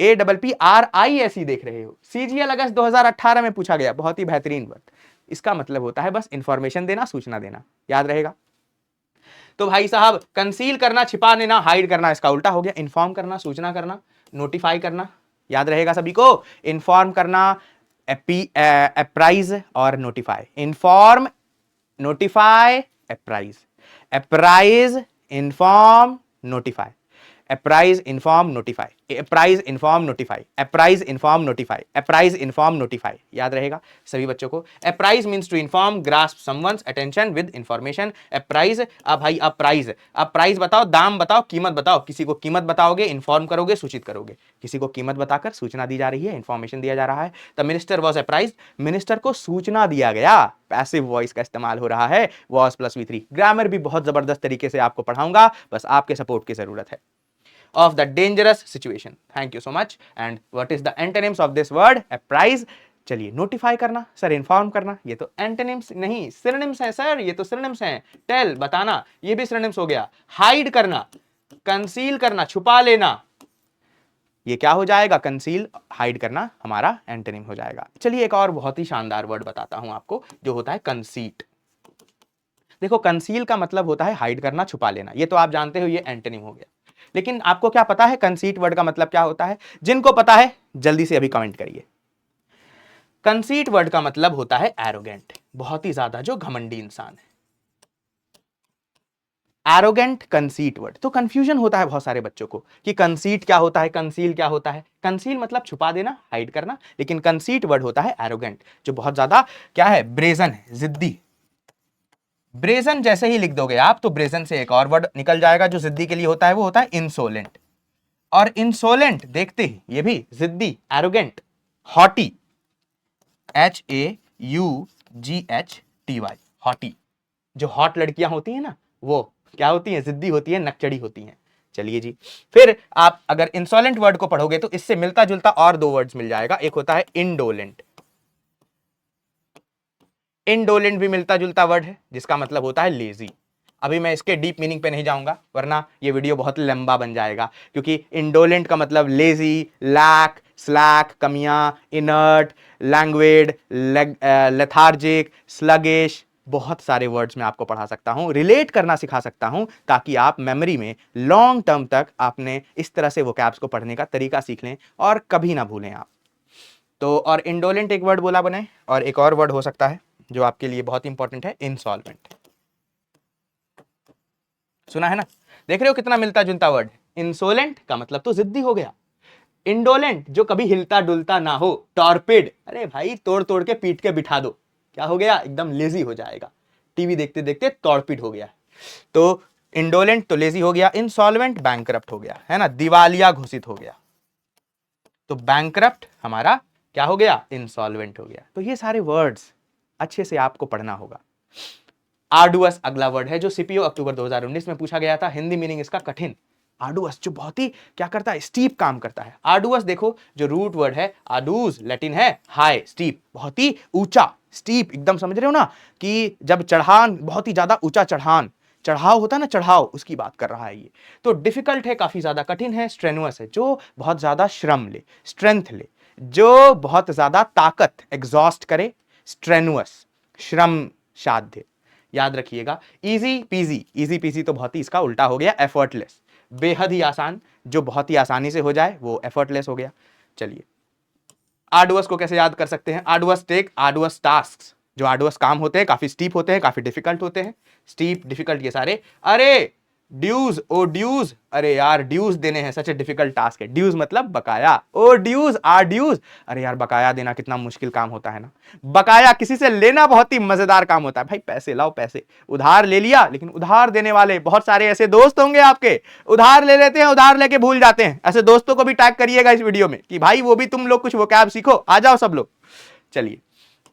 APPRISE देख रहे हो। CGL अगस्त 2018 में पूछा गया, बहुत ही बेहतरीन वर्ड। इसका मतलब होता है बस इंफॉर्मेशन देना, सूचना देना, याद रहेगा। तो भाई साहब कंसील करना, छिपा देना, हाइड करना, इसका उल्टा हो गया इन्फॉर्म करना, सूचना करना, नोटिफाई करना, याद रहेगा सभी को। इन्फॉर्म करना, अप्राइज और notify. Inform, notify, apprise, apprise, inform, notify, apprise, inform, notify, apprise, inform, notify, apprise, inform, notify, apprise, inform, notify, याद रहेगा सभी बच्चों को। Apprise means to inform, grasp someone's attention with information. Apprise, अब भाई अप्राइज, अब प्राइस बताओ, दाम बताओ, कीमत बताओ, किसी को कीमत बताओगे, इन्फॉर्म करोगे, सूचित करोगे, किसी को कीमत बताकर सूचना दी जा रही है, इंफॉर्मेशन दिया जा रहा है। The minister was apprise, minister को सूचना दिया गया, पैसिव वॉइस का इस्तेमाल हो रहा है, वॉज प्लस V3। ग्रामर भी बहुत जबरदस्त तरीके से आपको पढ़ाऊंगा, बस आपके सपोर्ट की जरूरत है। Of the dangerous situation. Thank you so much. And what is the antonyms of this word? Apprise. चलिए, नोटिफाई करना सर, इन्फॉर्म करना, ये तो एंटोनिम्स नहीं सिनोनिम्स हैं सर, ये तो सिनोनिम्स हैं। टेल, बताना, ये भी सिनोनिम्स हो गया। हाइड करना, कंसील करना, छुपा लेना, ये क्या हो जाएगा? कंसील, हाइड करना हमारा एंटोनिम हो जाएगा। चलिए एक और बहुत ही शानदार वर्ड बताता हूं आपको, जो होता है कंसीट। देखो, कंसील का मतलब होता है हाइड करना, छुपा लेना, ये तो आप जानते हो, ये एंटोनिम हो गया। लेकिन आपको क्या पता है कंसीट वर्ड का मतलब क्या होता है? जिनको पता है जल्दी से अभी कमेंट करिए। कंसीट वर्ड का मतलब होता है एरोगेंट, बहुत ही ज्यादा जो घमंडी इंसान है। Arrogant, conceit word. तो कंफ्यूजन होता है बहुत सारे बच्चों को कि कंसीट क्या होता है, कंसील क्या होता है। कंसील मतलब छुपा देना, हाइड करना, लेकिन कंसीट वर्ड होता है एरोगेंट, जो बहुत ज्यादा क्या है, ब्रेजन है, जिद्दी। ब्रेजन जैसे ही लिख दोगे आप तो ब्रेजन से एक और वर्ड निकल जाएगा जो जिद्दी के लिए होता है, वो होता है इंसोलेंट। और इंसोलेंट देखते ही ये भी जिद्दी, एरोगेंट, हॉटी, HAUGHTY, हॉटी। जो हॉट लड़कियां होती हैं ना, वो क्या होती हैं? जिद्दी होती हैं, नकचड़ी होती हैं। चलिए जी, फिर आप अगर इंसोलेंट वर्ड को पढ़ोगे तो इससे मिलता जुलता और दो वर्ड्स मिल जाएगा। एक होता है इंडोलेंट। इंडोलेंट भी मिलता जुलता वर्ड है, जिसका मतलब होता है लेजी। अभी मैं इसके डीप मीनिंग पे नहीं जाऊंगा, वरना ये वीडियो बहुत लंबा बन जाएगा, क्योंकि इंडोलेंट का मतलब लेजी, लैक, स्लैक, कमियां, इनर्ट, लैंग्वेड, लेथार्जिक, स्लगिश, बहुत सारे वर्ड्स में आपको पढ़ा सकता हूं, रिलेट करना सिखा सकता हूं, ताकि आप मेमोरी में लॉन्ग टर्म तक आपने इस तरह से वोकैब्स को पढ़ने का तरीका सीख लें और कभी ना भूलें आप। तो और इंडोलेंट एक वर्ड बोला बने, और एक और वर्ड हो सकता है जो आपके लिए बहुत इंपॉर्टेंट है, इंसॉल्वेंट। सुना है ना? देख रहे हो कितना मिलता जुलता वर्ड। इंसोलेंट का मतलब तो जिद्दी हो गया, इंडोलेंट जो कभी हिलता डुलता ना हो, टॉर्पिड, अरे भाई तोड़ तोड़ के पीट के बिठा दो, क्या हो गया? एकदम लेजी हो जाएगा, टीवी देखते देखते टॉर्पिड हो गया। तो इंडोलेंट तो लेजी हो गया, इंसॉल्वेंट बैंकरप्ट हो गया, है ना, दिवालिया घोषित हो गया। तो बैंकरप्ट हमारा क्या हो गया? इंसॉल्वेंट हो गया। तो ये सारे वर्ड्स अच्छे से आपको पढ़ना होगा। आर्डुअस अगला वर्ड है, जो सीपीओ अक्टूबर 2019 में पूछा गया था। हिंदी मीनिंग इसका कठिन। आर्डुअस जो बहुत ही क्या करता है, स्टीप काम करता है। आर्डुअस देखो, जो रूट वर्ड है आडूज, लैटिन है हाई, स्टीप, बहुत ही ऊंचा, स्टीप, एकदम समझ रहे हो ना, कि जब चढ़ान, बहुत ही ज्यादा ऊंचा चढ़ान, चढ़ाव होता है ना, चढ़ाव, उसकी बात कर रहा है ये। तो डिफिकल्ट है, काफी ज्यादा कठिन है। स्ट्रेनुअस है, जो बहुत ज्यादा श्रम ले, स्ट्रेंथ ले, जो बहुत ज्यादा ताकत एग्जॉस्ट करे, स्ट्रेनुअस, श्रम साध्य। याद रखिएगा। इजी पीजी, इजी पीजी तो बहुत ही इसका उल्टा हो गया, एफर्टलेस, बेहद ही आसान, जो बहुत ही आसानी से हो जाए वो एफर्टलेस हो गया। चलिए, आर्डुअस को कैसे याद कर सकते हैं? आर्डुअस टेक, आर्डुअस टास्क, जो आर्डुअस काम होते हैं काफी स्टीप होते हैं, काफी डिफिकल्ट होते हैं, स्टीप, डिफिकल्ट, ये सारे। अरे ड्यूज, ओ ड्यूज, अरे यार ड्यूज देने हैं, सच ए डिफिकल्ट टास्क है। ड्यूज मतलब बकाया, ओ ड्यूज, आर ड्यूज, अरे यार बकाया देना कितना मुश्किल काम होता है ना। बकाया किसी से लेना बहुत ही मजेदार काम होता है, भाई पैसे लाओ, पैसे उधार ले लिया, लेकिन उधार देने वाले बहुत सारे ऐसे दोस्त होंगे आपके, उधार ले लेते हैं, उधार लेके भूल जाते हैं। ऐसे दोस्तों को भी टैग करिएगा इस वीडियो में कि भाई वो भी तुम लोग कुछ वोकैब सीखो, आ जाओ सब लोग। चलिए,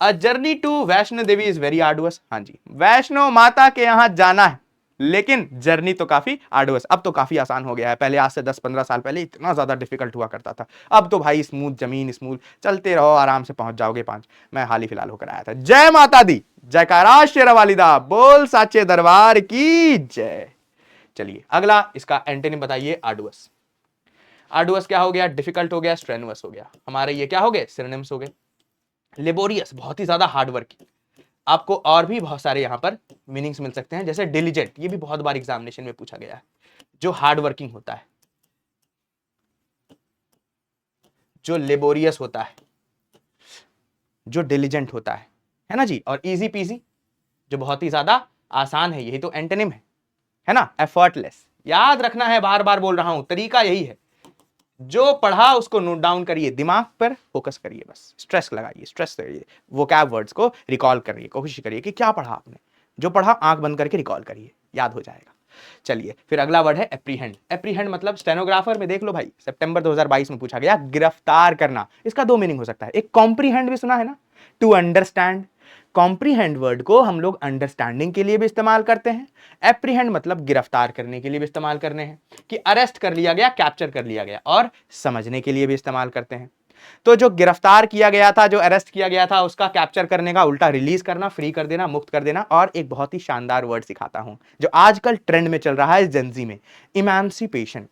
a journey to Vaishno Devi is very arduous. हाँ जी, वैष्णो माता के यहां जाना है, लेकिन जर्नी तो काफी आर्डुअस। अब तो काफी आसान हो गया है, पहले आज से 10-15 साल पहले इतना ज्यादा डिफिकल्ट हुआ करता था। अब तो भाई स्मूथ जमीन, स्मूथ चलते रहो, आराम से पहुंच जाओगे 5। मैं हाल ही फिलहाल होकर आया था। जय माता दी, जयकारा शेरा वालिदा, बोल साचे दरबार की जय। चलिए अगला इसका एंटोनिम बताइए, आर्डुअस। आर्डुअस क्या हो गया? डिफिकल्ट हो गया, स्ट्रेनुअस हो गया। हमारे ये क्या हो गए? सिनोनिम्स हो गए। लेबोरियस, बहुत ही ज्यादा हार्ड वर्किंग। आपको और भी बहुत सारे यहां पर मीनिंग्स मिल सकते हैं, जैसे डिलीजेंट, ये भी बहुत बार एग्जामिनेशन में पूछा गया है, जो हार्ड वर्किंग होता है, जो लेबोरियस होता है, जो डिलीजेंट होता है ना जी। और इजी पीजी, जो बहुत ही ज्यादा आसान है, यही तो एंटोनिम है ना। एफर्टलेस, याद रखना है, बार बार बोल रहा हूं, तरीका यही है। जो पढ़ा उसको नोट डाउन करिए, दिमाग पर फोकस करिए, बस स्ट्रेस लगाइए, स्ट्रेस करिए, वोकैब वर्ड्स को रिकॉल करिए, कोशिश करिए कि क्या पढ़ा आपने। जो पढ़ा आंख बंद करके रिकॉल करिए, याद हो जाएगा। चलिए फिर अगला वर्ड है एप्रीहेंड। एप्रीहेंड मतलब स्टेनोग्राफर में देख लो भाई, सितंबर 2022 में पूछा गया, गिरफ्तार करना। इसका दो मीनिंग हो सकता है, एक कॉम्प्रीहेंड भी सुना है ना, टू अंडरस्टैंड। कॉम्प्रीहेंड वर्ड को हम लोग अंडरस्टैंडिंग के लिए भी इस्तेमाल करते हैं, एप्रीहेंड मतलब गिरफ्तार करने के लिए भी इस्तेमाल करने हैं, कि अरेस्ट कर लिया गया, कैप्चर कर लिया गया, और समझने के लिए भी इस्तेमाल करते हैं। तो जो गिरफ्तार किया गया था, जो अरेस्ट किया गया था, उसका कैप्चर करने का उल्टा रिलीज करना, फ्री कर देना, मुक्त कर देना। और एक बहुत ही शानदार वर्ड सिखाता हूं, जो आजकल ट्रेंड में चल रहा है जेंजी में, इमांसिपेशन।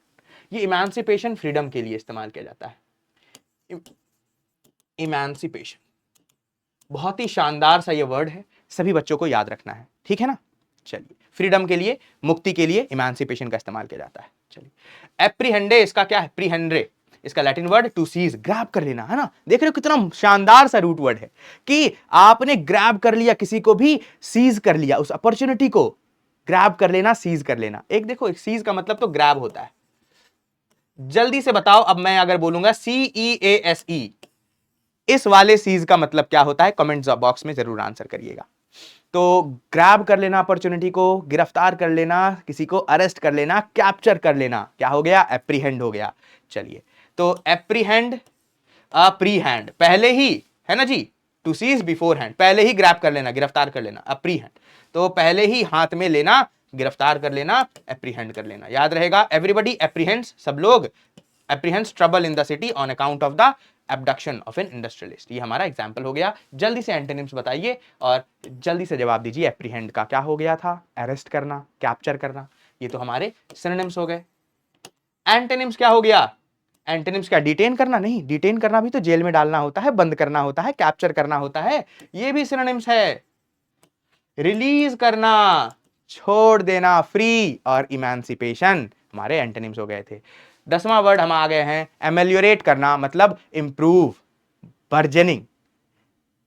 ये इमांसिपेशन फ्रीडम के लिए इस्तेमाल किया जाता है। इमांसिपेशन बहुत ही शानदार सा ये वर्ड है, सभी बच्चों को याद रखना है, ठीक है ना। चलिए, फ्रीडम के लिए, मुक्ति के लिए इमांसिपेशन का इस्तेमाल किया जाता है। चलिए, एप्रीहेंडे इसका क्या है? प्रीहेंड्रे, इसका Latin word to seize, grab कर लेना, है ना। देख रहे हो कितना शानदार सा रूट वर्ड है, कि आपने ग्रैब कर लिया, किसी को भी सीज कर लिया, उस अपॉर्चुनिटी को ग्रैब कर लेना, सीज कर लेना। एक देखो, एक सीज का मतलब तो ग्रैब होता है। जल्दी से बताओ, अब मैं अगर बोलूंगा CEASE, इस वाले सीज का मतलब क्या होता है? कमेंट बॉक्स में जरूर आंसर करिएगा। तो ग्रैब कर लेना अपॉर्चुनिटी को, गिरफ्तार कर लेना, किसी को अरेस्ट कर लेना, कैप्चर कर लेना, क्या हो गया? एप्रीहेंड हो गया। चलिए, तो एप्रीहेंड, अप्रीहेंड पहले ही, है ना जी, टू सीज बिफोर हैंड, पहले ही ग्रैब कर लेना, गिरफ्तार कर लेना, अप्रीहेंड तो पहले ही हाथ में लेना, गिरफ्तार कर लेना, एप्रीहेंड कर लेना, याद रहेगा। एवरीबडी एप्रीहेंड्स, सब लोग apprehends trouble in the city on account of the abduction of an industrialist. ये हमारा एग्जाम्पल हो गया। जल्दी से एंटोनिम्स बताइए और जल्दी से जवाब दीजिए। एप्रीहेंड का क्या हो गया था? अरेस्ट करना, कैप्चर करना। ये तो हमारे सिनोनिम्स हो गए। एंटोनिम्स क्या हो गया? एंटोनिम्स क्या? डिटेन करना? नहीं, डिटेन करना भी तो जेल में डालना होता है, बंद करना होता है, कैप्चर करना होता है, ये भी सिनोनिम्स है। रिलीज करना, छोड़ देना, फ्री और इमांसिपेशन हमारे एंटोनिम्स हो गए थे। 10वां वर्ड हम आ गए हैं, एमेलियोरेट करना, मतलब इंप्रूव, बर्जनिंग।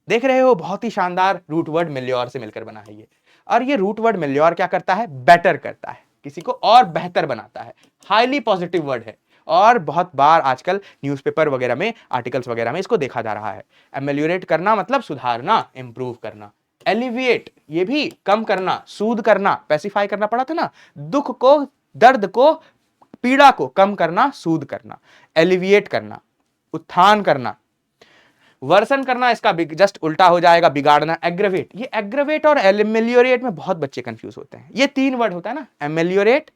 देख रहे हो, बहुत ही शानदार रूट वर्ड मिल्योर से मिलकर बना है ये। और ये रूट वर्ड मिल्योर क्या करता है? बेटर करता है, किसी को और बेहतर बनाता है। हाईली पॉजिटिव वर्ड है और बहुत बार आजकल न्यूज़पेपर वगैरह में, आर्टिकल्स वगैरह में इसको देखा जा रहा है। एमेलियोरेट करना मतलब सुधारना, इंप्रूव करना। एलिविएट, ये भी कम करना, सूद करना, पैसिफाई करना पड़ा था ना, दुख को, दर्द को, पीड़ा को कम करना, सूद करना। एलिविएट करना, उत्थान करना। वर्सन करना इसका जस्ट उल्टा हो जाएगा, बिगाड़ना, एग्रेवेट। ये एग्रेवेट और एमेलियोरेट में बहुत बच्चे कंफ्यूज होते हैं। ये 3 वर्ड होता है ना, एमेलियोरेट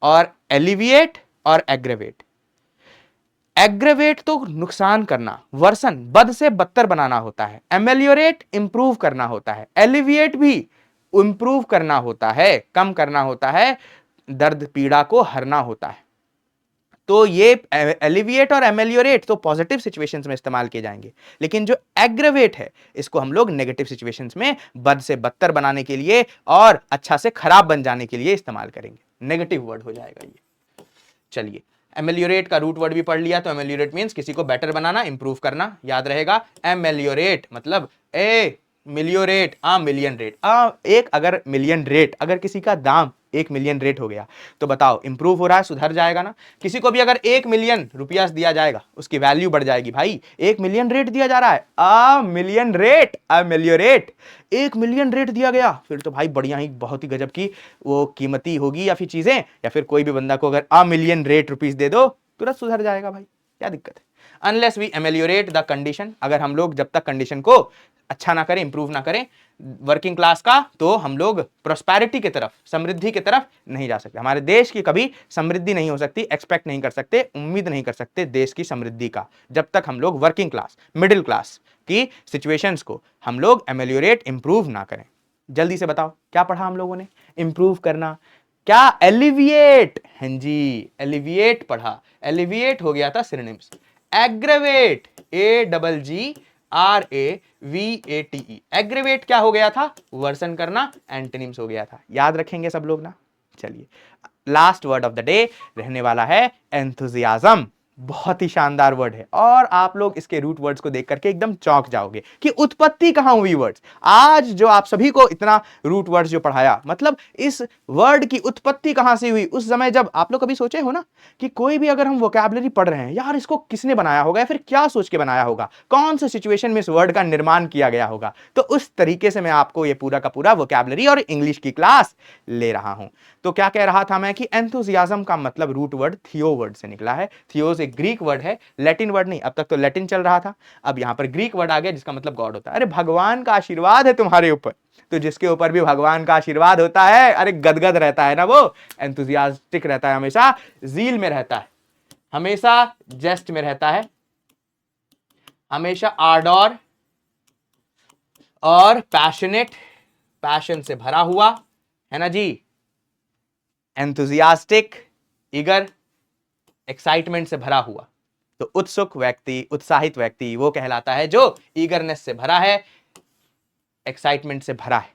और एलिविएट और एग्रेवेट। एग्रेवेट तो नुकसान करना, वर्सन बद से बदतर बनाना होता है, एमेलियोरेट इंप्रूव करना होता है, एलिविएट भी इंप्रूव करना होता है, कम करना होता है, दर्द पीड़ा को हरना होता है। तो ये एलिविएट और एमेलियोरेट तो पॉजिटिव सिचुएशंस में इस्तेमाल किए जाएंगे, लेकिन जो एग्रेवेट है इसको हम लोग नेगेटिव सिचुएशंस में बद से बदतर बनाने के लिए और अच्छा से खराब बन जाने के लिए इस्तेमाल करेंगे। नेगेटिव वर्ड हो जाएगा ये। चलिए, एमेलियोरेट का रूट वर्ड भी पढ़ लिया, तो एमेलियोरेट मींस किसी को बेटर बनाना, इंप्रूव करना, याद रहेगा। एमेलियोरेट मतलब मिलियोरेट, मिलियन रेट, एक अगर मिलियन रेट, अगर किसी का दाम 1 मिलियन रेट हो गया तो बताओ इंप्रूव हो रहा है, सुधर जाएगा ना। किसी को भी अगर 1 मिलियन रुपया दिया जाएगा, उसकी वैल्यू बढ़ जाएगी भाई। 1 मिलियन रेट दिया जा रहा है, मिलियन रेट, एमेलियोरेट। 1 मिलियन रेट दिया गया, फिर तो भाई बढ़िया ही, बहुत ही गजब की वो कीमती होगी या फिर चीजें, या फिर कोई भी बंदा को अगर मिलियन रेट रुपीस दे दो, तुरंत सुधर जाएगा भाई, क्या दिक्कत है। अनलेस वी एमेलियोरेट द कंडीशन, अगर हम लोग जब तक कंडीशन को अच्छा ना करें, इंप्रूव ना करें वर्किंग क्लास का, तो हम लोग प्रोस्पेरिटी की तरफ, समृद्धि की तरफ नहीं जा सकते। हमारे देश की कभी समृद्धि नहीं हो सकती, एक्सपेक्ट नहीं कर सकते, उम्मीद नहीं कर सकते देश की समृद्धि का, जब तक हम लोग वर्किंग क्लास, मिडिल क्लास की सिचुएशंस को हम लोग एमेलियोरेट, इंप्रूव ना करें। जल्दी से बताओ क्या पढ़ा हम लोगों ने? इंप्रूव करना, क्या? एलिविएट। हाँ जी, एलिविएट पढ़ा। एलिविएट हो गया था सिनोनिम्स। एग्रेवेट, AGGRAVATE, एग्रेवेट क्या हो गया था? वर्सन करना, एंटोनिम्स हो गया था। याद रखेंगे सब लोग ना? चलिए, last word of the day रहने वाला है एंथुजियाज्म। बहुत ही शानदार वर्ड है और आप लोग इसके रूट वर्ड्स को देख करके एकदम चौंक जाओगे कि उत्पत्ति कहां हुई वर्ड्स। आज जो आप सभी को इतना रूट वर्ड्स जो पढ़ाया, मतलब इस वर्ड की उत्पत्ति कहां से हुई? उस समय जब आप लोग कभी सोचे हो ना कि कोई भी अगर हम वोकैबुलरी पढ़ रहे हैं, यार इसको किसने बनाया होगा या फिर क्या सोच के बनाया होगा, कौन से सिचुएशन में इस वर्ड का निर्माण किया गया होगा। तो उस तरीके से मैं आपको ये पूरा का पूरा वोकैबुलरी और इंग्लिश की क्लास ले रहा हूं। तो क्या कह रहा था मैं कि एंथुसियाज्म का मतलब रूट वर्ड थियो वर्ड से निकला है। थियोस एक ग्रीक वर्ड है, लैटिन वर्ड नहीं। अब तक तो लैटिन चल रहा था, अब यहां पर ग्रीक वर्ड आ गया जिसका मतलब गॉड होता है। अरे भगवान का आशीर्वाद है तुम्हारे ऊपर, तो जिसके ऊपर भी भगवान का आशीर्वाद होता है, अरे गदगद रहता है ना, वो एंथुसियास्टिक रहता है, हमेशा जील में रहता है, हमेशा जेस्ट में रहता है, हमेशा आर्डोर और पैशनेट, पैशन से भरा हुआ है ना जी, एंथुसियास्टिक, ईगर, एक्साइटमेंट से भरा हुआ। तो उत्सुक व्यक्ति, उत्साहित व्यक्ति वो कहलाता है जो ईगरनेस से भरा है, एक्साइटमेंट से भरा है।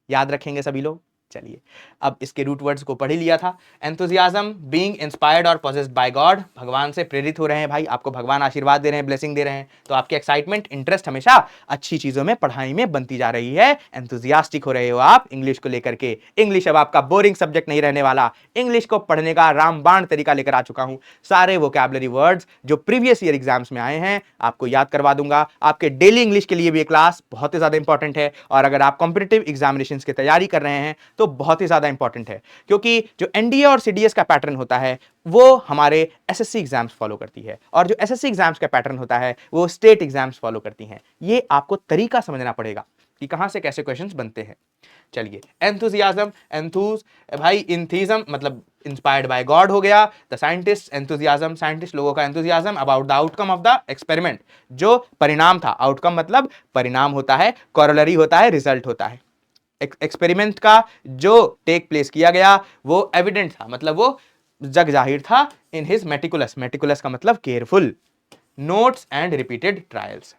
याद रखेंगे सभी लोग? चलिए, अब इसके रूट वर्ड्स को पढ़ ही लिया था। एंथुसियाज्म, बीइंग इंस्पायर्ड और पोजेस्ड बाय गॉड, भगवान से प्रेरित हो रहे हैं भाई, आपको भगवान आशीर्वाद दे रहे हैं, ब्लेसिंग दे रहे हैं, तो आपकी एक्साइटमेंट, इंटरेस्ट हमेशा अच्छी चीजों में, पढ़ाई में बनती जा रही है, एंथुसियास्टिक हो रहे हो आप इंग्लिश को लेकर के। इंग्लिश अब आपका बोरिंग सब्जेक्ट नहीं रहने वाला, इंग्लिश को पढ़ने का रामबाण तरीका लेकर आ चुका हूं। सारे वोकैबुलरी वर्ड्स जो प्रीवियस ईयर एग्जाम्स में आए हैं आपको याद करवा दूंगा। आपके डेली इंग्लिश के लिए भी ये क्लास बहुत ही ज्यादा इंपॉर्टेंट है, और अगर आप कॉम्पिटिटिव एग्जामिनेशन की तैयारी कर रहे हैं तो बहुत ही ज्यादा इंपॉर्टेंट है, क्योंकि जो एनडीए और सीडीएस का पैटर्न होता है वो हमारे एसएससी एग्जाम्स फॉलो करती है, और जो एसएससी एग्जाम्स का पैटर्न होता है वो स्टेट एग्जाम्स फॉलो करती हैं। ये आपको तरीका समझना पड़ेगा कि कहां से कैसे क्वेश्चंस बनते हैं। चलिए, एंथुसियाज्म, एंथूज भाई, इंथीज्म मतलब इंस्पायर्ड बाय गॉड हो गया। द साइंटिस्ट एंथुसियाज्म, साइंटिस्ट लोगों का enthusiasm about the outcome of the experiment, जो परिणाम था, आउटकम मतलब परिणाम होता है, कॉरोलरी होता है, रिजल्ट होता है। एक्सपेरिमेंट का जो टेक प्लेस किया गया वो एविडेंट था, मतलब वो जग जाहिर था। इन हिज मेटिकुलस, मेटिकुलस का मतलब careful, notes and repeated trials,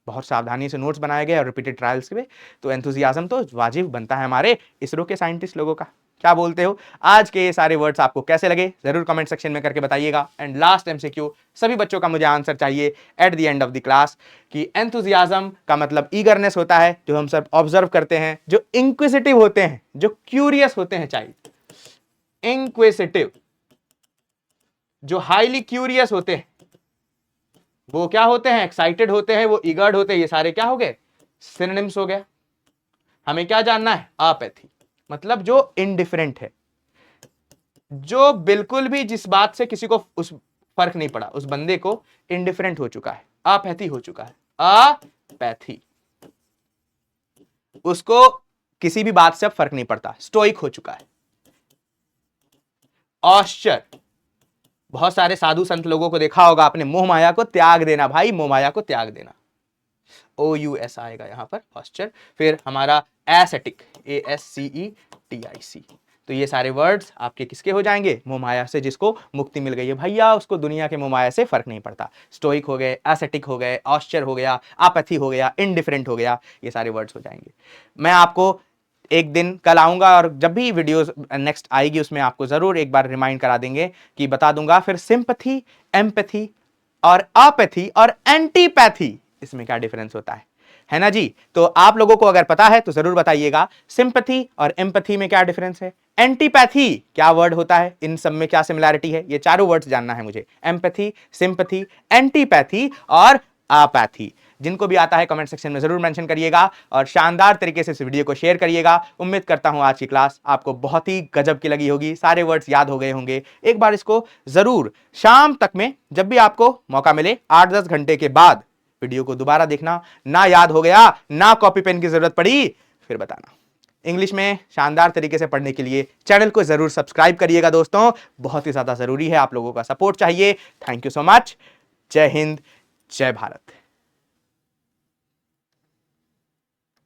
बहुत सावधानी से नोट्स बनाए गए और रिपीटेड ट्रायल्स के। तो एंथुसियाज्म तो वाजिब बनता है हमारे इसरो के साइंटिस्ट लोगों का। क्या बोलते हो? आज के ये सारे वर्ड्स आपको कैसे लगे जरूर कमेंट सेक्शन में करके बताइएगा। एंड लास्ट एमसीक्यू, सभी बच्चों का मुझे आंसर चाहिए at the end of the class, कि एंथुसियाज्म का मतलब ईगरनेस होता है, जो हम सब ऑब्जर्व करते हैं, जो इंक्विजिटिव होते हैं, जो क्यूरियस होते हैं चाइल्ड, इंक्विजिटिव, जो हाईली क्यूरियस होते हैं, वो क्या होते हैं? एक्साइटेड होते हैं, वो ईगर्ड होते हैं। ये सारे क्या हो गए? सिनोनिम्स हो गए। हमें क्या जानना है? अपैथी मतलब जो इनडिफरेंट है, जो बिल्कुल भी जिस बात से किसी को उस फर्क नहीं पड़ा, उस बंदे को इनडिफरेंट हो चुका है, अपैथी हो चुका है, अपैथी, उसको किसी भी बात से अब फर्क नहीं पड़ता, स्टोइक हो चुका है। ऑस्चर, बहुत सारे साधु संत लोगों को देखा होगा आपने, मोह माया को त्याग देना भाई, मोह माया को त्याग देना, OUS आएगा यहां पर, ऑस्चर। फिर हमारा एसेटिक, ASCETIC, तो ये सारे वर्ड्स आपके किसके हो जाएंगे? मोह माया से जिसको मुक्ति मिल गई है भैया, उसको दुनिया के मोह माया से फर्क नहीं पड़ता। स्टोइक हो गए, एसेटिक हो गए, ऑस्चर हो गया, अपैथी हो गया, इनडिफरेंट हो गया, ये सारे वर्ड्स हो जाएंगे। मैं आपको एक दिन कल आऊंगा और जब भी वीडियोस नेक्स्ट आएगी उसमें आपको जरूर एक बार रिमाइंड करा देंगे, कि बता दूंगा फिर सिंपैथी, एम्पैथी और अपैथी और एंटीपैथी, इसमें क्या डिफरेंस होता है ना जी। तो आप लोगों को अगर पता है तो जरूर बताइएगा, सिंपैथी और एम्पैथी में क्या डिफरेंस है, एंटीपैथी क्या वर्ड होता है, इन सब में क्या सिमिलैरिटी है, ये चारों वर्ड्स जानना है मुझे। एम्पैथी, सिंपैथी, एंटीपैथी और अपैथी। जिनको भी आता है कमेंट सेक्शन में जरूर मेंशन करिएगा और शानदार तरीके से इस वीडियो को शेयर करिएगा। उम्मीद करता हूं आज की क्लास आपको बहुत ही गजब की लगी होगी, सारे वर्ड्स याद हो गए होंगे। एक बार इसको जरूर शाम तक में जब भी आपको मौका मिले 8-10 घंटे के बाद वीडियो को दोबारा देखना। ना याद हो गया, ना कॉपी पेन की जरूरत पड़ी, फिर बताना। इंग्लिश में शानदार तरीके से पढ़ने के लिए चैनल को जरूर सब्सक्राइब करिएगा दोस्तों, बहुत ही ज्यादा जरूरी है, आप लोगों का सपोर्ट चाहिए। Thank you so much. जय हिंद, जय भारत।